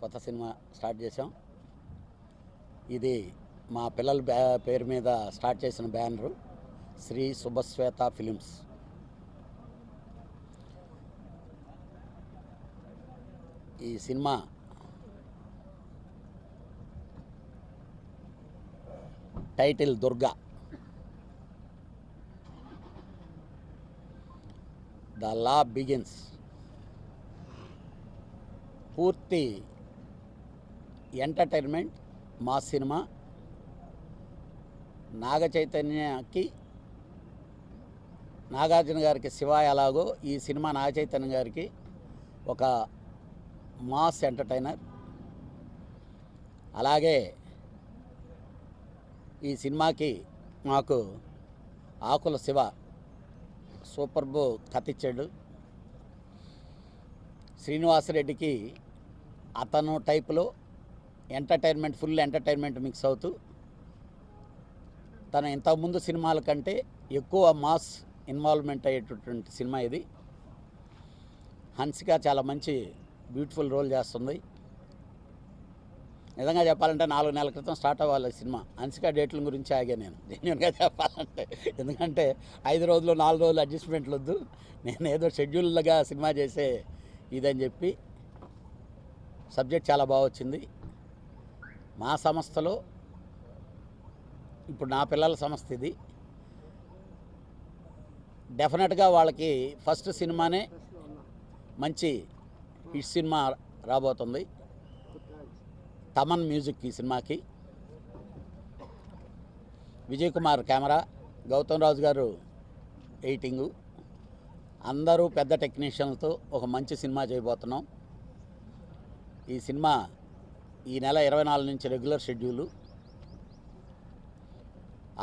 కొత్త cinema start చేసాం. ఇది మా పిల్లల పేరు మీద స్టార్ట్ చేసిన బ్యానరు శ్రీ శుభశ్వేత ఫిలిమ్స్. ఈ cinema title Durga. The law begins. పూర్తి ఎంటర్టైన్మెంట్ మా సినిమా. నాగ చైతన్యకి, నాగార్జున గారికి శివ ఎలాగో ఈ సినిమా నాగ చైతన్య గారికి ఒక మాస్ ఎంటర్టైనర్. అలాగే ఈ సినిమాకి మాకు ఆకుల శివ సూపర్బ్ కథ ఇచ్చాడు. శ్రీనివాసరెడ్డికి అతను టైపులో ఎంటర్టైన్మెంట్, ఫుల్ ఎంటర్టైన్మెంట్ మిక్స్ అవుతూ తన ఇంతకుముందు సినిమాల కంటే ఎక్కువ మాస్ ఇన్వాల్వ్మెంట్ అయ్యేటటువంటి సినిమా ఇది. హన్సిక చాలా మంచి బ్యూటిఫుల్ రోల్ చేస్తుంది. నిజంగా చెప్పాలంటే 4 నెలల క్రితం స్టార్ట్ అవ్వాలి సినిమా. హన్సిక డేట్ల గురించి ఆగా నేను జెన్యున్గా చెప్పాలంటే. ఎందుకంటే 5 రోజులు 4 రోజులు అడ్జస్ట్మెంట్లు వద్దు, నేను ఏదో షెడ్యూల్గా సినిమా చేసే ఇదని చెప్పి. సబ్జెక్ట్ చాలా బాగా వచ్చింది. మా సంస్థలో ఇప్పుడు నా పిల్లల సంస్థ ఇది. డెఫినెట్గా వాళ్ళకి ఫస్ట్ సినిమానే మంచి హిట్ సినిమా రాబోతుంది. తమన్ మ్యూజిక్ ఈ సినిమాకి, విజయ్ కుమార్ కెమెరా, గౌతమ్ రాజు గారు ఎడిటింగు, అందరూ పెద్ద టెక్నీషియన్లతో ఒక మంచి సినిమా చేయబోతున్నాం. ఈ సినిమా ఈ నెల 24 నుంచి regular schedule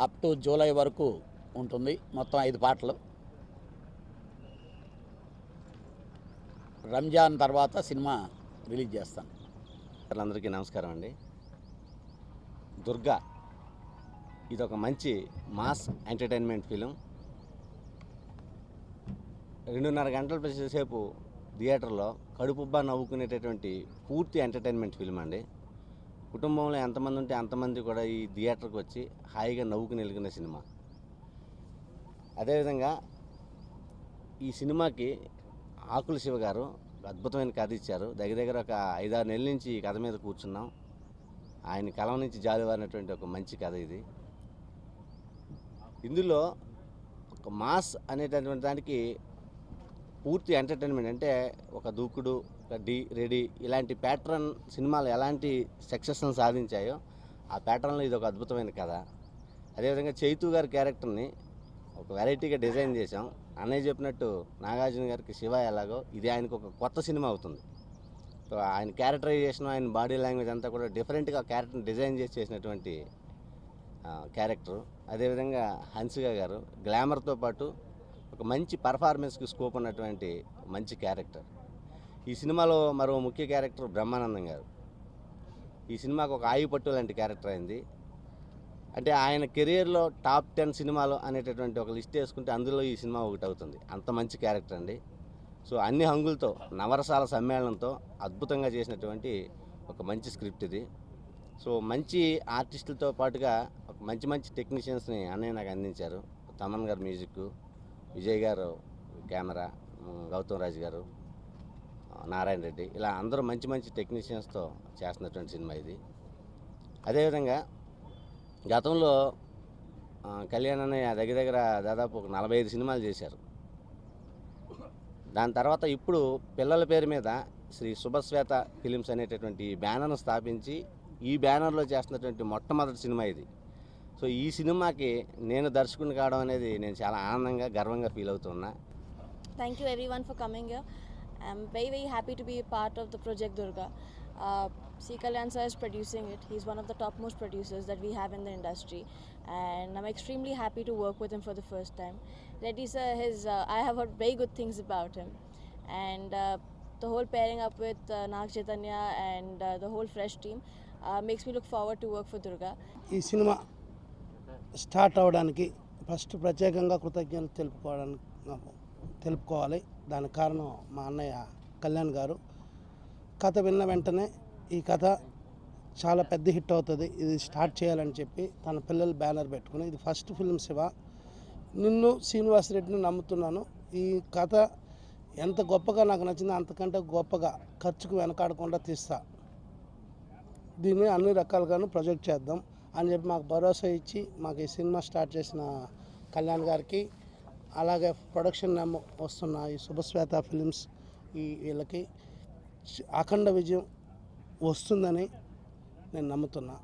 up to July వరకు ఉంటుంది. మొత్తం 5 పాటలు. రంజాన్ తర్వాత సినిమా రిలీజ్ చేస్తాను. అందరికీ నమస్కారం అండి. దుర్గా ఇది ఒక మంచి మాస్ ఎంటర్టైన్మెంట్ ఫిలిం. 2.5 గంటల సేపు థియేటర్లో కడుపుబ్బా నవ్వుకునేటటువంటి పూర్తి ఎంటర్టైన్మెంట్ ఫిలిం అండి. కుటుంబంలో ఎంతమంది ఉంటే అంతమంది కూడా ఈ థియేటర్కి వచ్చి హాయిగా నవ్వుకుని వెళ్తున్న సినిమా. అదేవిధంగా ఈ సినిమాకి ఆకుల శివ గారు అద్భుతమైన కథ ఇచ్చారు. దగ్గర ఒక 5-6 నెలల నుంచి ఈ కథ మీద కూర్చున్నాం. ఆయన కలం నుంచి జాలివారినటువంటి ఒక మంచి కథ ఇది. ఇందులో ఒక మాస్ అనేటటువంటి దానికి పూర్తి ఎంటర్టైన్మెంట్, అంటే ఒక దూకుడు, ఒక రెడీ ఇలాంటి ప్యాటర్న్ సినిమాలు ఎలాంటి సక్సెస్ని సాధించాయో ఆ ప్యాటర్న్లో ఇది ఒక అద్భుతమైన కథ. అదేవిధంగా చైతు గారి క్యారెక్టర్ని ఒక వెరైటీగా డిజైన్ చేశాం. అన్నయ్య చెప్పినట్టు నాగార్జున గారికి శివ ఎలాగో ఇది ఆయనకు ఒక కొత్త సినిమా అవుతుంది. సో ఆయన క్యారెక్టరైజేషన్, ఆయన బాడీ లాంగ్వేజ్ అంతా కూడా డిఫరెంట్గా క్యారెక్టర్ని డిజైన్ చేసి చేసినటువంటి క్యారెక్టరు. అదేవిధంగా హన్సిక గారు గ్లామర్తో పాటు ఒక మంచి పర్ఫార్మెన్స్కి స్కోప్ ఉన్నటువంటి మంచి క్యారెక్టర్. ఈ సినిమాలో మరో ముఖ్య క్యారెక్టర్ బ్రహ్మానందం గారు. ఈ సినిమాకు ఒక ఆయుపట్టు లాంటి క్యారెక్టర్ అయింది. అంటే ఆయన కెరియర్లో టాప్ 10 సినిమాలు అనేటటువంటి ఒక లిస్ట్ వేసుకుంటే అందులో ఈ సినిమా ఒకటి అవుతుంది. అంత మంచి క్యారెక్టర్ అండి. సో అన్ని హంగులతో, నవరసాల సమ్మేళనంతో అద్భుతంగా చేసినటువంటి ఒక మంచి స్క్రిప్ట్ ఇది. సో మంచి ఆర్టిస్టులతో పాటుగా ఒక మంచి టెక్నీషియన్స్ని అన్నయ్య నాకు అందించారు. తమన్ గారు మ్యూజిక్, విజయ్ గారు కెమెరా, గౌతమ్ రాజు గారు, నారాయణ రెడ్డి, ఇలా అందరూ మంచి టెక్నీషియన్స్తో చేస్తున్నటువంటి సినిమా ఇది. అదేవిధంగా గతంలో కళ్యాణ్ అన్నయ్య దగ్గర దాదాపు ఒక 45 సినిమాలు చేశారు. దాని తర్వాత ఇప్పుడు పిల్లల పేరు మీద శ్రీ శుభశ్వేత ఫిలిమ్స్ అనేటటువంటి బ్యానర్ను స్థాపించి ఈ బ్యానర్లో చేస్తున్నటువంటి మొట్టమొదటి సినిమా ఇది. సో ఈ సినిమాకి నేను దర్శకుని కావడం అనేది నేను చాలా ఆనందంగా, గర్వంగా ఫీల్ అవుతున్నా. Thank you everyone for coming here. I'm very happy to be a part of the project Durga. C. Kalyan sir is producing it. He's one of the topmost producers that we have in the industry, and I'm extremely happy to work with him for the first time. Reddy sir, I have heard very good things about him, and the whole pairing up with Nag Chaitanya and the whole fresh team makes me look forward to work for Durga. ఈ cinema start అవడానికి first ప్రత్యేకంగా కృతజ్ఞతలు తెలుపుకోవాలి. దానికి కారణం మా అన్నయ్య కళ్యాణ్ గారు. కథ విన్న వెంటనే ఈ కథ చాలా పెద్ద హిట్ అవుతుంది, ఇది స్టార్ట్ చేయాలని చెప్పి తన పిల్లలు బ్యానర్ పెట్టుకుని, ఇది ఫస్ట్ ఫిల్మ్ శివ. నిన్ను శ్రీనివాసరెడ్డిని నమ్ముతున్నాను. ఈ కథ ఎంత గొప్పగా నాకు నచ్చిందో అంతకంటే గొప్పగా ఖర్చుకు వెనకాడకుండా తీస్తా. దీన్ని అన్ని రకాలుగాను ప్రొజెక్ట్ చేద్దాం అని చెప్పి మాకు భరోసా ఇచ్చి మాకు ఈ సినిమా స్టార్ట్ చేసిన కళ్యాణ్ గారికి, అలాగే ప్రొడక్షన్ వస్తున్న ఈ శుభశ్వేత ఫిలిమ్స్ వీళ్ళకి అఖండ విజయం వస్తుందని నేను నమ్ముతున్నా.